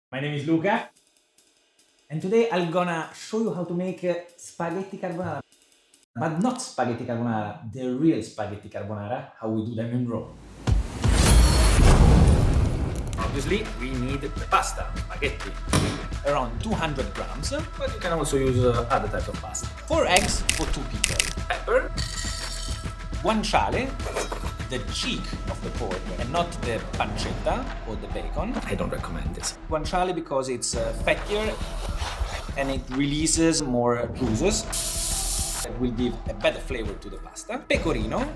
My name is Luca, and today I'm gonna show you how to make spaghetti carbonara. But not spaghetti carbonara, the real spaghetti carbonara, how we do them in Rome. Obviously, we need the pasta, spaghetti, around 200 grams, but you can also use other types of pasta. 4 eggs for 2 people. Pepper, guanciale, the cheek of the pork and not the pancetta or the bacon. I don't recommend this. Guanciale because it's fattier and it releases more juices. It will give a better flavor to the pasta. Pecorino.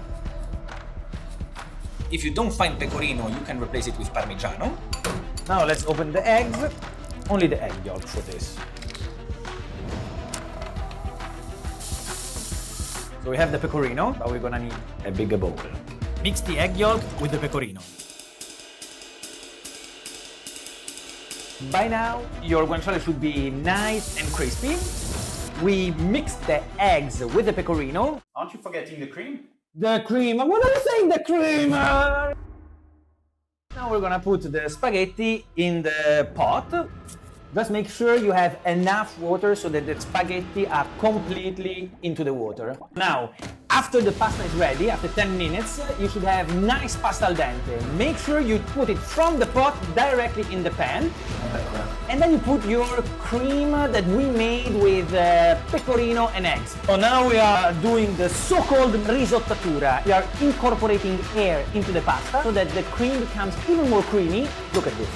If you don't find pecorino, you can replace it with parmigiano. Now let's open the eggs. Only the egg yolk for this. So we have the pecorino, but we're gonna need a bigger bowl. Mix the egg yolk with the pecorino. By now, your guanciale should be nice and crispy. We mix the eggs with the pecorino. Aren't you forgetting the cream? The cream, what are you saying, the cream? Now we're gonna put the spaghetti in the pot. Just make sure you have enough water so that the spaghetti are completely into the water. Now, after the pasta is ready, after 10 minutes, you should have nice pasta al dente. Make sure you put it from the pot directly in the pan. And then you put your cream that we made with pecorino and eggs. So now we are doing the so-called risottatura. We are incorporating air into the pasta so that the cream becomes even more creamy. Look at this.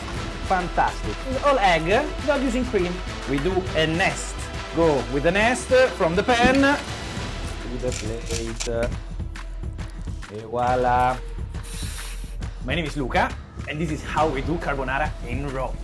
Fantastic. It's all egg without using cream. We do a nest. Go with the nest from the pan to the plate. Et voila. My name is Luca, and this is how we do carbonara in Rome.